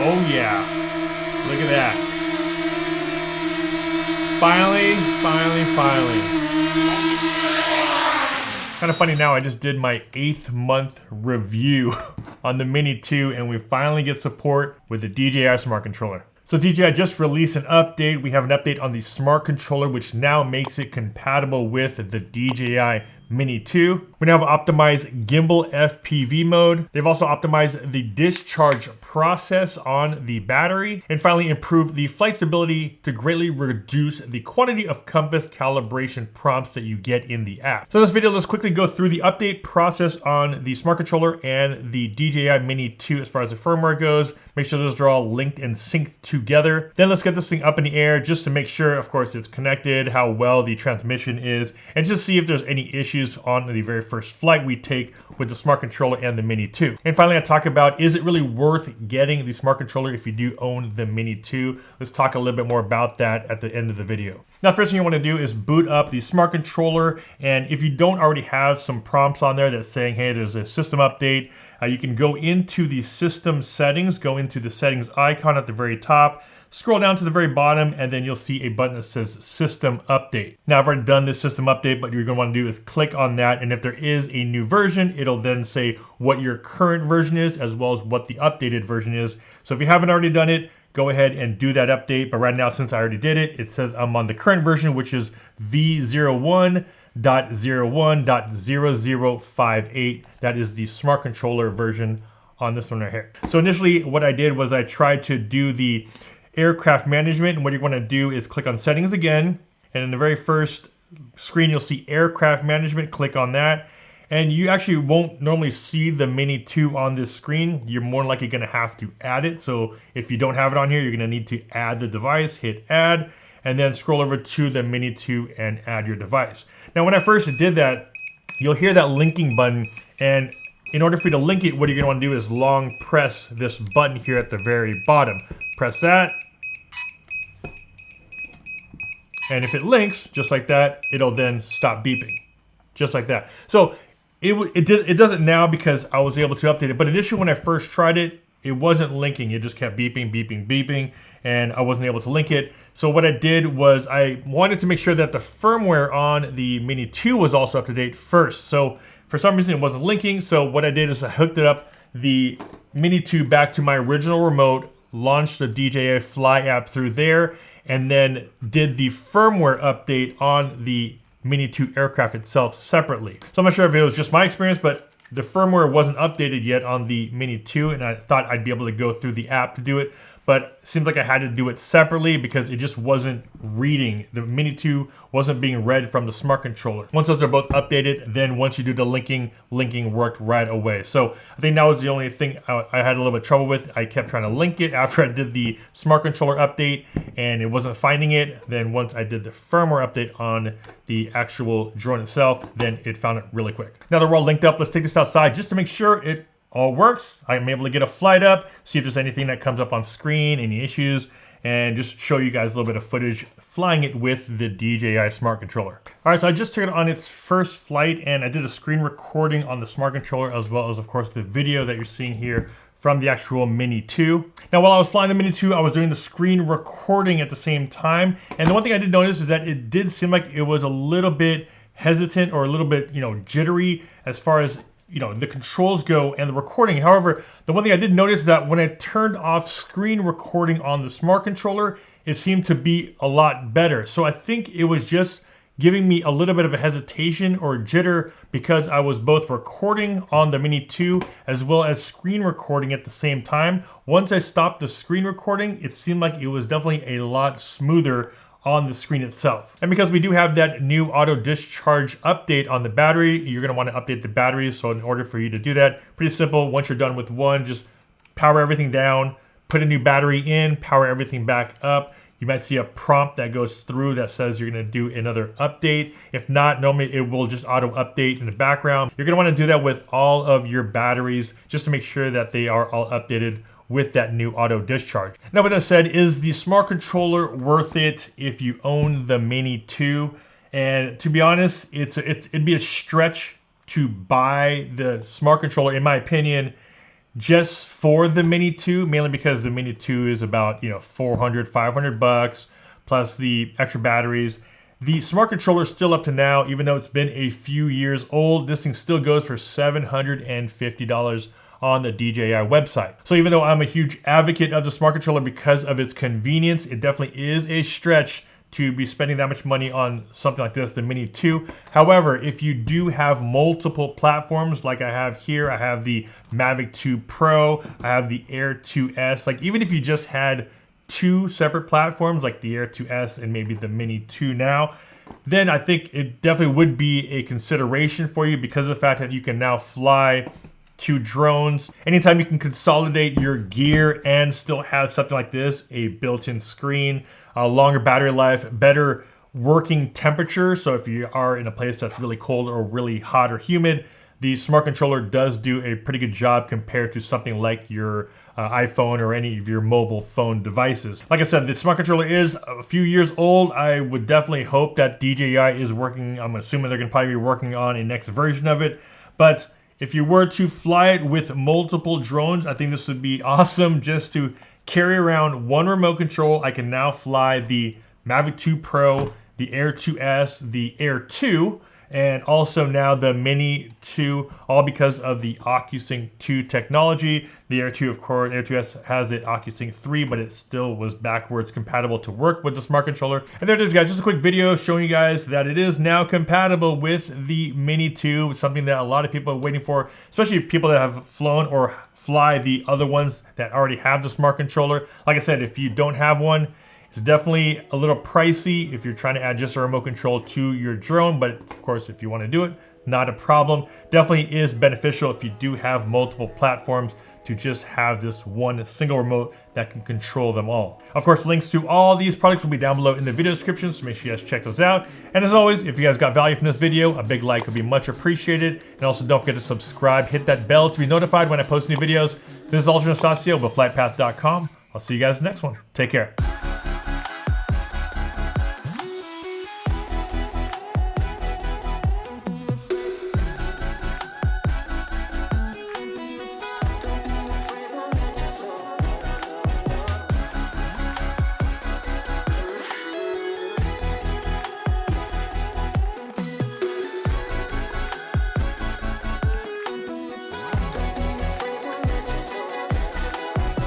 Oh yeah, look at that. Finally. Kind of funny now, I just did my 8th month review on the Mini 2 and we finally get support with the DJI Smart Controller. So DJI just released an update. We have an update on the Smart Controller, which now makes it compatible with the DJI Mini 2. We now have optimized gimbal FPV mode. They've also optimized the discharge process on the battery and finally improved the flight's ability to greatly reduce the quantity of compass calibration prompts that you get in the app. So in this video, let's quickly go through the update process on the Smart Controller and the DJI Mini 2 as far as the firmware goes. Make sure those are all linked and synced together. Then let's get this thing up in the air just to make sure, of course, it's connected, how well the transmission is, and just see if there's any issues on the very first flight we take with the Smart Controller and the Mini 2. And finally, I talk about, is it really worth getting the Smart Controller if you do own the Mini 2? Let's talk a little bit more about that at the end of the video. Now, first thing you want to do is boot up the Smart Controller, and if you don't already have some prompts on there that's saying, hey, there's a system update, you can go into the system settings, go into the settings icon at the very top, scroll down to the very bottom, and then you'll see a button that says System Update. Now, I've already done this System Update, but you're going to want to do is click on that, and if there is a new version, it'll then say what your current version is, as well as what the updated version is. So if you haven't already done it, go ahead and do that update. But right now, since I already did it, it says I'm on the current version, which is V01.01.0058. That is the Smart Controller version on this one right here. So initially, what I did was I tried to do the aircraft management, and what you're going to do is click on settings again, and in the very first screen you'll see aircraft management. Click on that, and you actually won't normally see the Mini 2 on this screen. You're more likely going to have to add it. So if you don't have it on here, you're going to need to add the device, hit add, and then scroll over to the Mini 2 and add your device. Now, when I first did that, you'll hear that linking button, and in order for you to link it, what you're going to want to do is long press this button here at the very bottom. Press that, and if it links, just like that, it'll then stop beeping, just like that. So it does it now because I was able to update it. But initially when I first tried it, it wasn't linking. It just kept beeping, beeping, beeping, and I wasn't able to link it. So what I did was I wanted to make sure that the firmware on the Mini 2 was also up to date first. So for some reason it wasn't linking. So what I did is I hooked it up, the Mini 2 back to my original remote, launched the DJI Fly app through there, and then did the firmware update on the Mini 2 aircraft itself separately. So I'm not sure if it was just my experience, but the firmware wasn't updated yet on the Mini 2, and I thought I'd be able to go through the app to do it, but it seems like I had to do it separately because it just wasn't reading. The Mini 2 wasn't being read from the Smart Controller. Once those are both updated, then once you do the linking worked right away. So I think that was the only thing I had a little bit of trouble with. I kept trying to link it after I did the Smart Controller update, and it wasn't finding it. Then once I did the firmware update on the actual drone itself, then it found it really quick. Now that we're all linked up, let's take this outside just to make sure it all works. I'm able to get a flight up, see if there's anything that comes up on screen, any issues, and just show you guys a little bit of footage flying it with the DJI Smart Controller. All right, so I just took it on its first flight, and I did a screen recording on the Smart Controller, as well as, of course, the video that you're seeing here from the actual Mini 2. Now, while I was flying the Mini 2, I was doing the screen recording at the same time, and the one thing I did notice is that it did seem like it was a little bit hesitant or a little bit, jittery as far as the controls go and the recording. However, the one thing I did notice is that when I turned off screen recording on the Smart Controller, it seemed to be a lot better. So I think it was just giving me a little bit of a hesitation or jitter because I was both recording on the Mini 2 as well as screen recording at the same time. Once I stopped the screen recording, it seemed like it was definitely a lot smoother on the screen itself. And because we do have that new auto-discharge update on the battery, you're gonna wanna update the batteries. So in order for you to do that, pretty simple. Once you're done with one, just power everything down, put a new battery in, power everything back up. You might see a prompt that goes through that says you're gonna do another update. If not, normally it will just auto update in the background. You're gonna wanna do that with all of your batteries just to make sure that they are all updated with that new auto discharge. Now, with that said, is the Smart Controller worth it if you own the Mini 2? And to be honest, it'd be a stretch to buy the Smart Controller, in my opinion, just for the Mini 2, mainly because the Mini 2 is about, you know, 400, 500 bucks plus the extra batteries. The Smart Controller still up to now, even though it's been a few years old, this thing still goes for $750 on the DJI website. So even though I'm a huge advocate of the Smart Controller because of its convenience, it definitely is a stretch to be spending that much money on something like this, the Mini 2. However, if you do have multiple platforms like I have here, I have the Mavic 2 Pro, I have the Air 2S, like even if you just had two separate platforms like the Air 2S and maybe the Mini 2 now, then I think it definitely would be a consideration for you because of the fact that you can now fly two drones. Anytime you can consolidate your gear and still have something like this, a built-in screen, a longer battery life, better working temperature. So if you are in a place that's really cold or really hot or humid, the Smart Controller does do a pretty good job compared to something like your iPhone or any of your mobile phone devices. Like I said, the Smart Controller is a few years old. I would definitely hope that DJI is working, I'm assuming they're gonna probably be working on a next version of it. But if you were to fly it with multiple drones, I think this would be awesome just to carry around one remote control. I can now fly the Mavic 2 Pro, the Air 2S, the Air 2, and also now the Mini 2, all because of the OcuSync 2 technology. The Air 2, of course, Air 2S has it OcuSync 3, but it still was backwards compatible to work with the Smart Controller. And there it is, guys, just a quick video showing you guys that it is now compatible with the Mini 2, something that a lot of people are waiting for, especially people that have flown or fly the other ones that already have the Smart Controller. Like I said, if you don't have one, it's definitely a little pricey if you're trying to add just a remote control to your drone, but of course, if you want to do it, not a problem. Definitely is beneficial if you do have multiple platforms to just have this one single remote that can control them all. Of course, links to all these products will be down below in the video description, so make sure you guys check those out. And as always, if you guys got value from this video, a big like would be much appreciated. And also don't forget to subscribe, hit that bell to be notified when I post new videos. This is Ultra Anastacio with FlytPath.com. I'll see you guys in the next one. Take care.